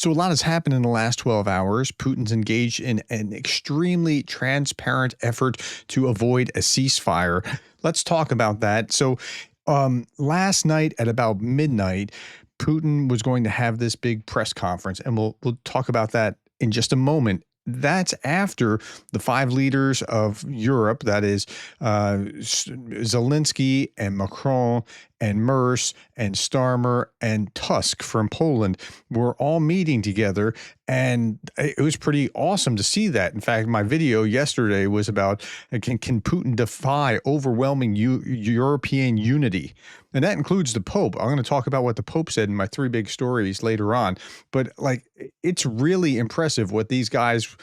So a lot has happened in the last 12 hours. Putin's engaged in an extremely transparent effort to avoid a ceasefire. Let's talk about that. So last night at about midnight, Putin was going to have this big press conference, and we'll talk about that in just a moment. That's after the five leaders of Europe, that is Zelensky and Macron and Merz and Starmer and Tusk from Poland, were all meeting together. And it was pretty awesome to see that. In fact, my video yesterday was about can Putin defy overwhelming European unity? And that includes the Pope. I'm going to talk about what the Pope said in my three big stories later on. But like, it's really impressive what these guys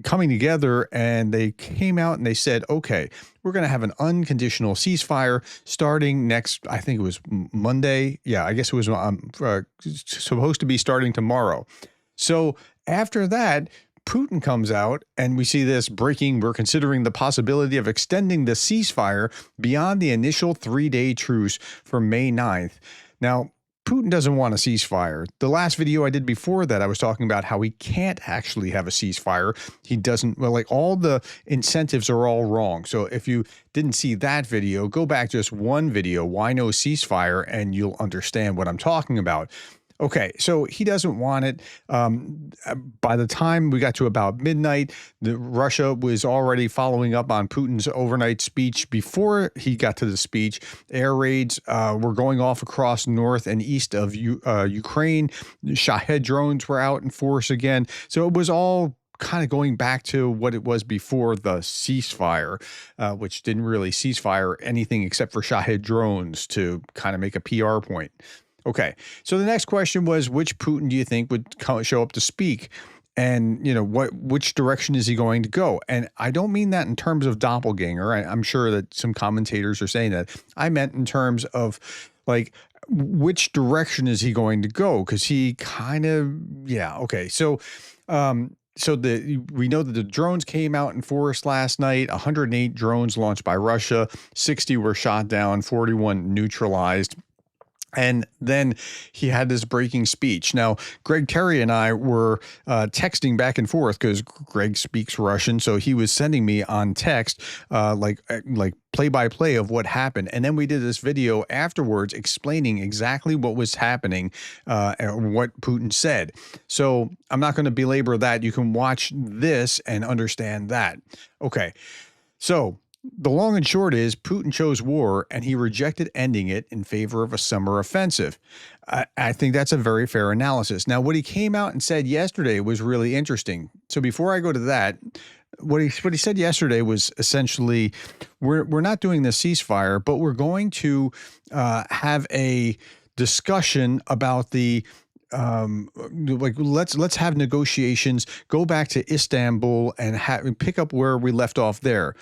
coming together, and they came out and they said, okay, we're going to have an unconditional ceasefire starting next, I think it was Monday. Yeah, I guess it was supposed to be starting tomorrow. So after that, Putin comes out and we see this breaking. We're considering the possibility of extending the ceasefire beyond the initial 3-day truce for May 9th. Now, Putin doesn't want a ceasefire. The last video I did before that, I was talking about how he can't actually have a ceasefire. He doesn't, well, like all the incentives are all wrong. So if you didn't see that video, go back just one video, why no ceasefire, and you'll understand what I'm talking about. Okay, so he doesn't want it. By the time we got to about midnight, Russia was already following up on Putin's overnight speech. Before he got to the speech, air raids were going off across north and east of Ukraine. Shahed drones were out in force again. So it was all kind of going back to what it was before the ceasefire, which didn't really ceasefire anything except for Shahed drones to kind of make a PR point. Okay, so the next question was, which Putin do you think would show up to speak? And, you know, which direction is he going to go? And I don't mean that in terms of doppelganger. I'm sure that some commentators are saying that. I meant in terms of, like, which direction is he going to go? Because he kind of, yeah, okay. So, we know that the drones came out in force last night. 108 drones launched by Russia, 60 were shot down, 41 neutralized. And then he had this breaking speech. Now, Greg Terry and I were texting back and forth because Greg speaks Russian. So he was sending me on text like play-by-play of what happened. And then we did this video afterwards explaining exactly what was happening and what Putin said. So I'm not going to belabor that. You can watch this and understand that. Okay, so the long and short is Putin chose war and he rejected ending it in favor of a summer offensive. I think that's a very fair analysis. Now, what he came out and said yesterday was really interesting. So before I go to that, what he said yesterday was essentially, we're not doing the ceasefire, but we're going to have a discussion about the like let's have negotiations, go back to Istanbul and pick up where we left off there.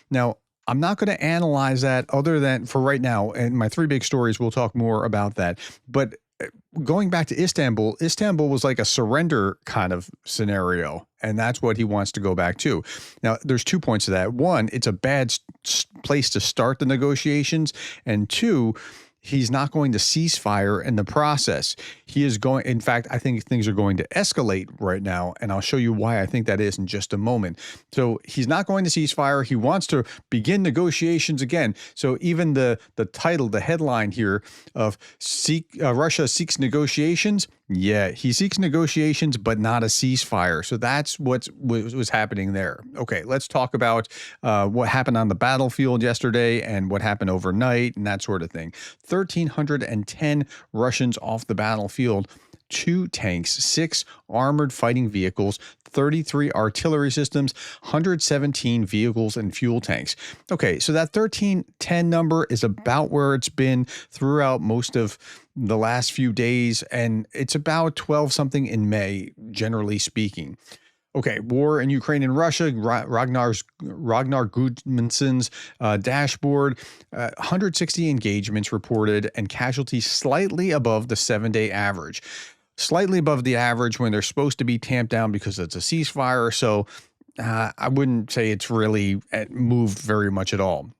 Now, I'm not going to analyze that other than for right now. And my three big stories, we'll talk more about that. But going back to Istanbul, Istanbul was like a surrender kind of scenario. And that's what he wants to go back to. Now, there's 2 points to that. One, it's a bad place to start the negotiations. And two, he's not going to ceasefire in the process. He is going, in fact, I think things are going to escalate right now, and I'll show you why I think that is in just a moment. So he's not going to ceasefire. He wants to begin negotiations again. So even the title, the headline here of Russia seeks negotiations. Yeah, he seeks negotiations, but not a ceasefire. So that's what was happening there. Okay, let's talk about what happened on the battlefield yesterday and what happened overnight and that sort of thing. 1,310 Russians off the battlefield, 2 tanks, 6 armored fighting vehicles, 33 artillery systems, 117 vehicles and fuel tanks. Okay, so that 1,310 number is about where it's been throughout most of the last few days, and it's about 12 something in May, generally speaking. Okay, war in Ukraine and Russia, Ragnar Gudmundsson's dashboard, 160 engagements reported and casualties slightly above the 7-day average. Slightly above the average when they're supposed to be tamped down because it's a ceasefire. So I wouldn't say it's really moved very much at all.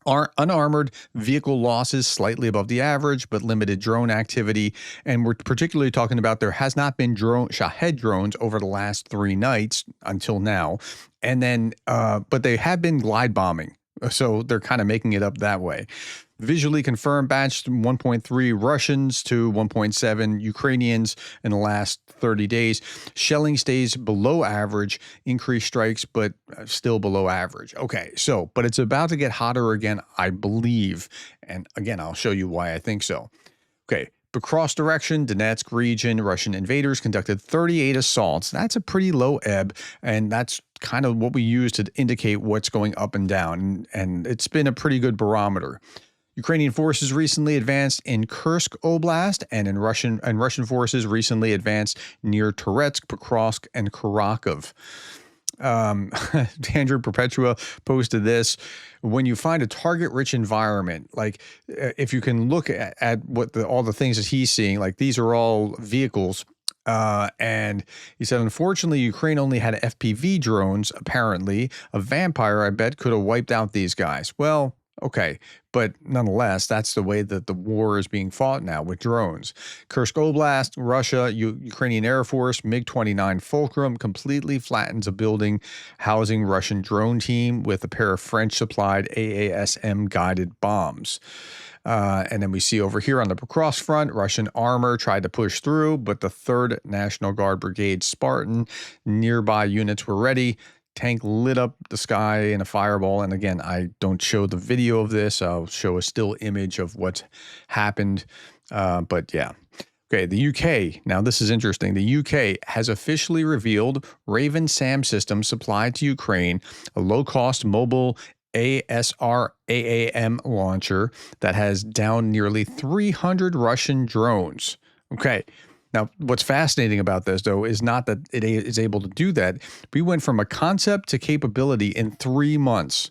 Unarmored vehicle losses slightly above the average, but limited drone activity. And we're particularly talking about there has not been Shahed drones over the last 3 nights until now. And then, but they have been glide bombing. So they're kind of making it up that way. Visually confirmed batched 1.3 Russians to 1.7 Ukrainians in the last 30 days. Shelling stays below average, increased strikes, but still below average. Okay, so, but it's about to get hotter again, I believe. And again, I'll show you why I think so. Okay, but cross direction, Donetsk region, Russian invaders conducted 38 assaults. That's a pretty low ebb, and that's kind of what we use to indicate what's going up and down. And it's been a pretty good barometer. Ukrainian forces recently advanced in Kursk Oblast, and Russian forces recently advanced near Toretsk, Pokrovsk, and Kharkov. Andrew Perpetua posted this. When you find a target-rich environment, like if you can look at what all the things that he's seeing, like these are all vehicles. And he said, unfortunately, Ukraine only had FPV drones. Apparently, a vampire, I bet, could have wiped out these guys. Well, okay, but nonetheless, that's the way that the war is being fought now with drones. Kursk Oblast, Russia, Ukrainian Air Force, MiG-29 Fulcrum completely flattens a building housing Russian drone team with a pair of French-supplied AASM-guided bombs. And then we see over here on the Pokrovsk front, Russian armor tried to push through, but the 3rd National Guard Brigade Spartan nearby units were ready. Tank lit up the sky in a fireball. And again, I don't show the video of this. I'll show a still image of what's happened. But yeah. Okay, the UK. Now, this is interesting. The UK has officially revealed Raven SAM system supplied to Ukraine, a low-cost mobile ASR-AAM launcher that has downed nearly 300 Russian drones. Okay. Now, what's fascinating about this, though, is not that it is able to do that. We went from a concept to capability in 3 months.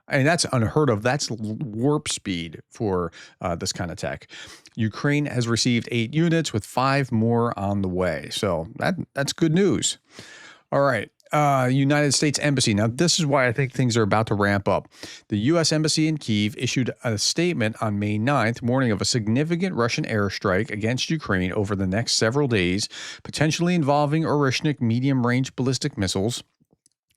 And that's unheard of. That's warp speed for this kind of tech. Ukraine has received 8 units with 5 more on the way. So that's good news. All right. United States Embassy. Now, this is why I think things are about to ramp up. The U.S. Embassy in Kyiv issued a statement on May 9th, warning of a significant Russian airstrike against Ukraine over the next several days, potentially involving Orishnik medium-range ballistic missiles.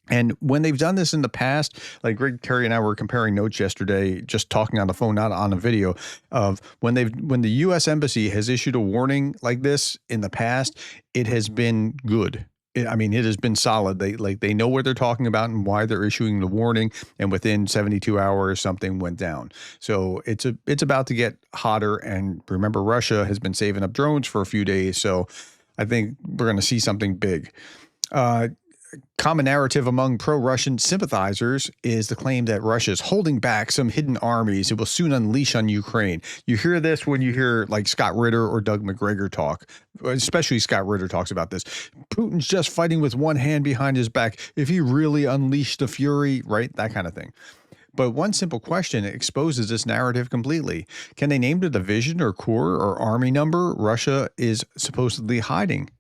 And when they've done this in the past, like Greg, Terry, and I were comparing notes yesterday, just talking on the phone, not on a video, of when the U.S. Embassy has issued a warning like this in the past, it has been good. It has been solid. They know what they're talking about and why they're issuing the warning. And within 72 hours, something went down. So it's about to get hotter. And remember, Russia has been saving up drones for a few days. So I think we're going to see something big. Common narrative among pro-Russian sympathizers is the claim that Russia is holding back some hidden armies it will soon unleash on Ukraine. You hear this when you hear like Scott Ritter or Doug McGregor talk, especially Scott Ritter talks about this. Putin's just fighting with one hand behind his back. If he really unleashed the fury, right? That kind of thing. But one simple question exposes this narrative completely. Can they name the division or corps or army number Russia is supposedly hiding?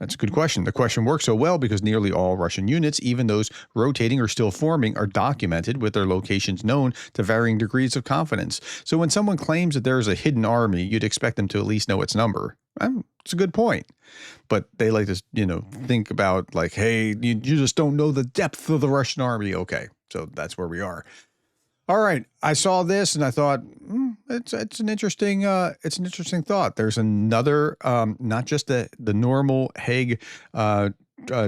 That's a good question. The question works so well because nearly all Russian units, even those rotating or still forming, are documented with their locations known to varying degrees of confidence. So when someone claims that there is a hidden army, you'd expect them to at least know its number. It's a good point. But they like to, think about like, hey, you just don't know the depth of the Russian army. Okay, so that's where we are. All right, I saw this and I thought it's an interesting thought. There's another, not just the normal Hague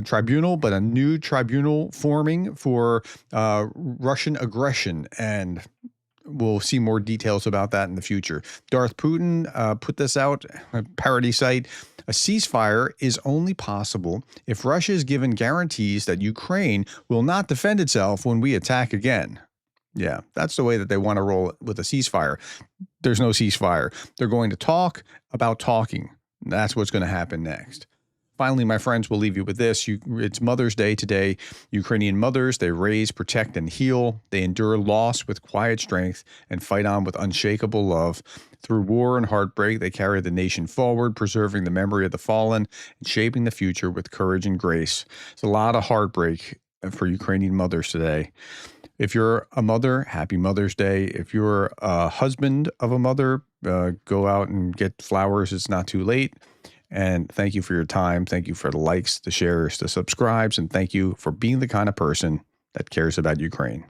tribunal, but a new tribunal forming for Russian aggression, and we'll see more details about that in the future. Darth Putin put this out, a parody site. A ceasefire is only possible if Russia is given guarantees that Ukraine will not defend itself when we attack again. Yeah, that's the way that they want to roll with a ceasefire. There's no ceasefire. They're going to talk about talking. That's what's going to happen next. Finally, my friends, we'll leave you with this. It's Mother's Day today. Ukrainian mothers, they raise, protect, and heal. They endure loss with quiet strength and fight on with unshakable love. Through war and heartbreak, they carry the nation forward, preserving the memory of the fallen and shaping the future with courage and grace. It's a lot of heartbreak for Ukrainian mothers today. If you're a mother, happy Mother's Day. If you're a husband of a mother, go out and get flowers. It's not too late. And thank you for your time. Thank you for the likes, the shares, the subscribes, and thank you for being the kind of person that cares about Ukraine.